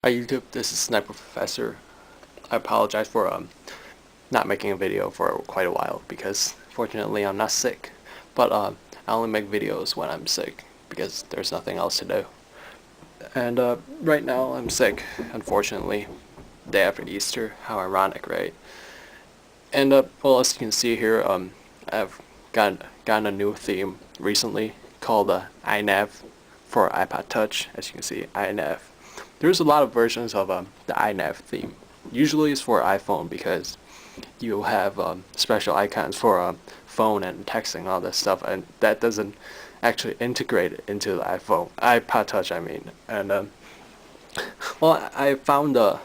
Hi YouTube, this is sniperprofessor. I apologize for not making a video for quite a while because fortunately I'm not sick. But I only make videos when I'm sick because there's nothing else to do. And right now I'm sick, unfortunately. Day after Easter. How ironic, right? And well, as you can see here, I've gotten a new theme recently called iNav for iPod Touch. As you can see, iNav. There's a lot of versions of the iNav theme. Usually it's for iPhone because you have special icons for phone and texting and all that stuff, and that doesn't actually integrate it into the iPod Touch. I mean, and well, I found uh,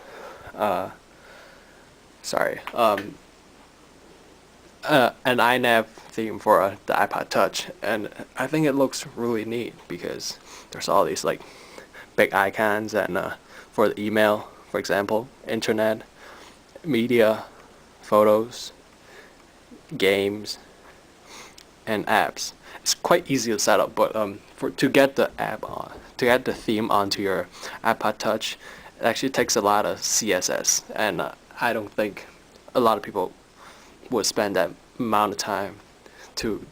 sorry, an iNav theme for the iPod Touch, and I think it looks really neat because there's all these like big icons and for the email, for example, internet, media, photos, games, and apps. It's quite easy to set up, but to get the theme onto your iPod Touch, it actually takes a lot of CSS, and I don't think a lot of people would spend that amount of time to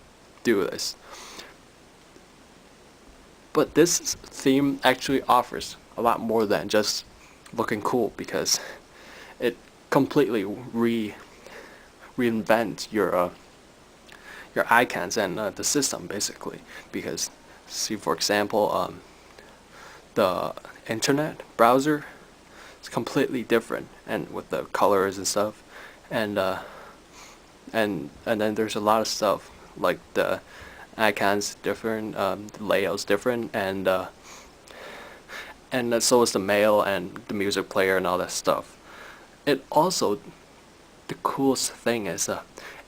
do this. But this theme actually offers a lot more than just looking cool because it completely reinvents your icons and the system basically. Because see, for example, the internet browser is completely different and with the colors and stuff, and and then there's a lot of stuff like the icons different, the layouts different, and so is the mail and the music player and all that stuff. It also, the coolest thing is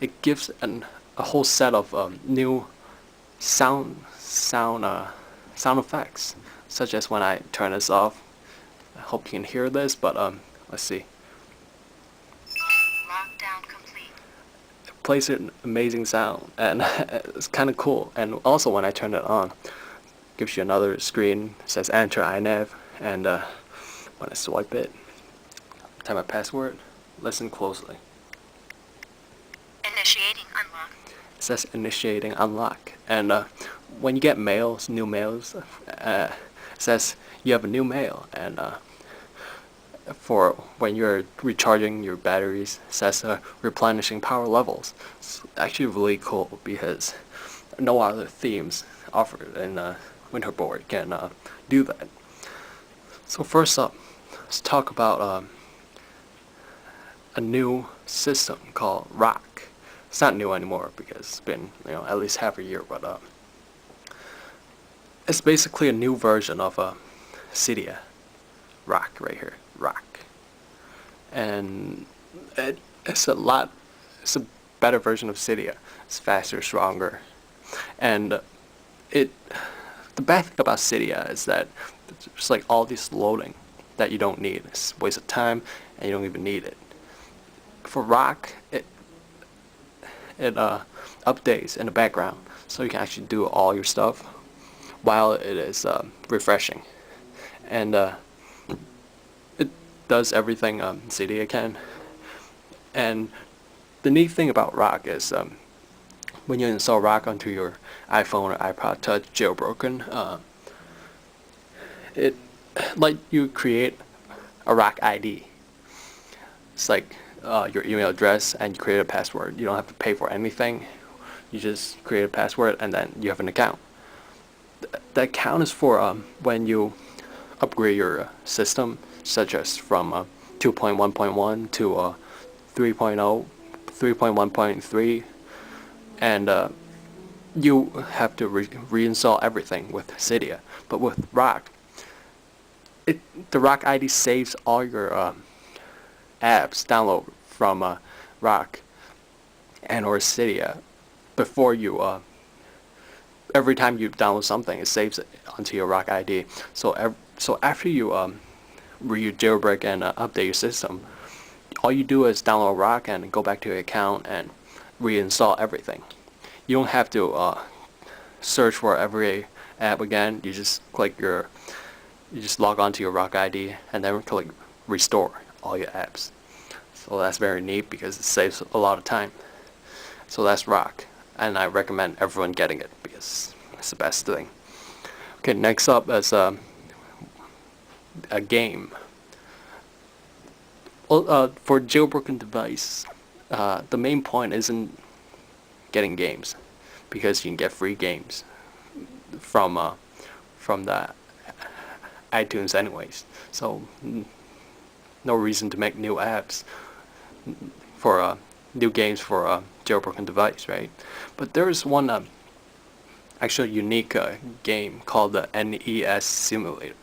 it gives a whole set of new sound effects, such as when I turn this off. I hope you can hear this, but let's see. Lockdown complete. It plays an amazing sound, and it's kind of cool. And also when I turn it on, gives you another screen, says enter iNav, and when I swipe it, type my password, listen closely. Initiating unlock. It says initiating unlock, and when you get mails, new mails, it says you have a new mail, and for when you're recharging your batteries, it says replenishing power levels. It's actually really cool because no other themes offered in Winterboard can do that. So first up, let's talk about a new system called Rock. It's not new anymore because it's been at least half a year, but it's basically a new version of Cydia. Rock right here, Rock, and it's it's a better version of Cydia. It's faster, stronger, and it. The bad thing about Cydia is that there's like all this loading that you don't need. It's a waste of time, and you don't even need it. For Rock, it updates in the background, so you can actually do all your stuff while it is refreshing, and it does everything Cydia can. And the neat thing about Rock is when you install Rock onto your iPhone or iPod Touch jailbroken, it like you create a Rock ID. It's like your email address, and you create a password. You don't have to pay for anything. You just create a password, and then you have an account. The account is for when you upgrade your system, such as from 2.1.1 to 3.0, 3.1.3, and you have to reinstall everything with Cydia. But with Rock, the Rock ID saves all your apps download from Rock and or Cydia before you every time you download something, it saves it onto your Rock ID. So after you jailbreak and update your system, all you do is download Rock and go back to your account and reinstall everything. You don't have to search for every app again. You just click your you just log on to your Rock ID and then click restore all your apps. So that's very neat because it saves a lot of time. So that's Rock, and I recommend everyone getting it because it's the best thing. Okay, next up is a game. Well, for jailbroken device, the main point isn't getting games, because you can get free games from the iTunes anyways. So no reason to make new apps for new games for a jailbroken device, right? But there's one actually unique game called the NES Simulator.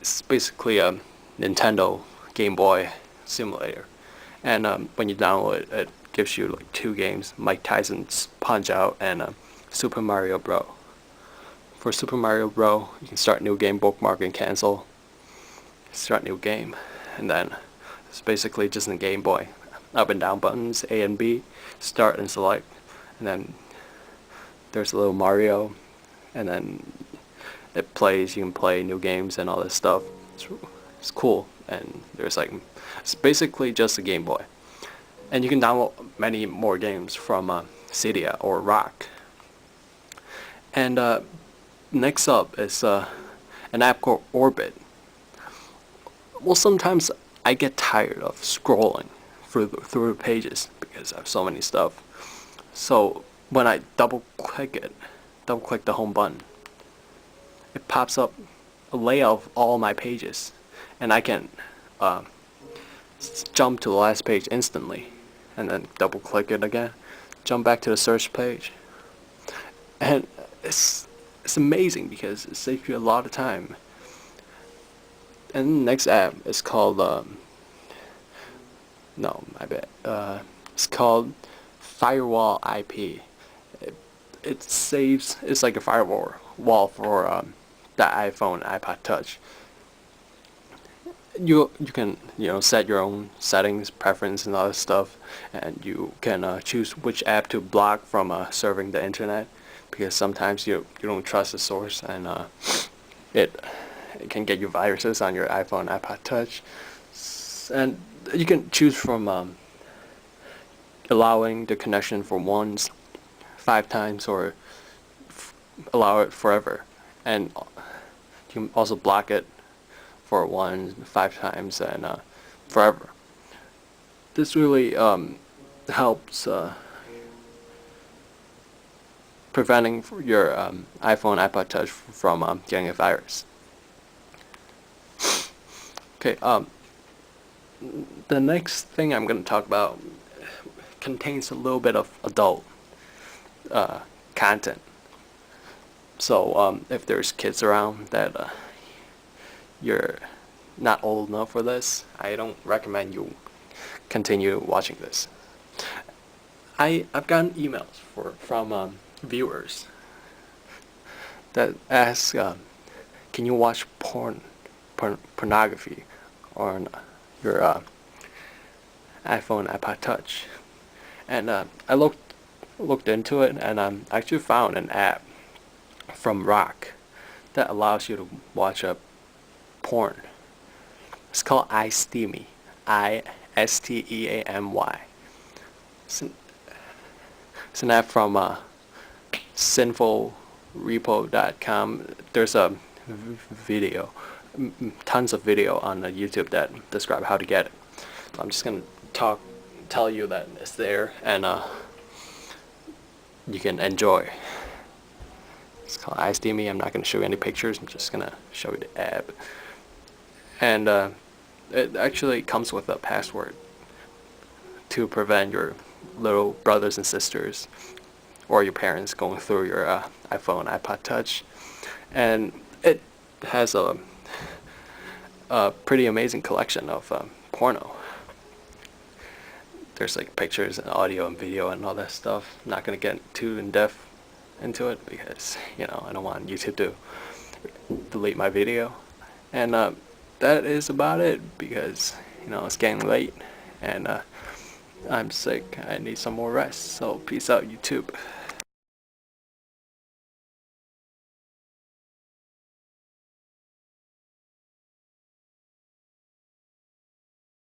It's basically a Nintendo Game Boy simulator, and when you download it, it gives you like two games: Mike Tyson's Punch Out and Super Mario Bros. For Super Mario Bros, you can start new game, bookmark and cancel, start new game, and then it's basically just a Game Boy. Up and down buttons, A and B, start and select, and then there's a little Mario, and then it plays. You can play new games and all this stuff. It's cool, and there's like, it's basically just a Game Boy, and you can download many more games from Cydia or Rock. And next up is an app called Orbit. Well, sometimes I get tired of scrolling through the pages because I have so many stuff. So when I double click the home button, it pops up a layout of all my pages, and I can jump to the last page instantly, and then double click it again, jump back to the search page, and it's amazing because it saves you a lot of time. And the next app is called no, my bad. It's called Firewall IP. It saves. It's like a firewall for the iPhone, iPod Touch. You can set your own settings, preference, and other stuff, and you can choose which app to block from serving the internet, because sometimes you don't trust the source, and it can get you viruses on your iPhone, iPod Touch, and you can choose from allowing the connection for once, 5 times, or allow it forever, and you can also block it for 1, 5 times, and forever. This really helps preventing your iPhone, iPod Touch from getting a virus. Okay, the next thing I'm going to talk about contains a little bit of adult content. So if there's kids around that you're not old enough for this, I don't recommend you continue watching this. I've gotten emails from viewers that ask, can you watch pornography on your iPhone, iPod Touch? And I looked into it, and I actually found an app from Rock that allows you to watch porn. It's called iSteamy, iSteamy. It's an app from sinfulrepo.com. There's a video, tons of video on YouTube that describe how to get it. I'm just gonna tell you that it's there, and you can enjoy. It's called iSteamy. I'm not gonna show you any pictures. I'm just gonna show you the app, and it actually comes with a password to prevent your little brothers and sisters or your parents going through your iPhone, iPod Touch, and it has a pretty amazing collection of porno. There's like pictures and audio and video and all that stuff. I'm not gonna get too in depth into it because I don't want YouTube to delete my video, and that is about it because it's getting late, and I'm sick. I need some more rest. So peace out, YouTube.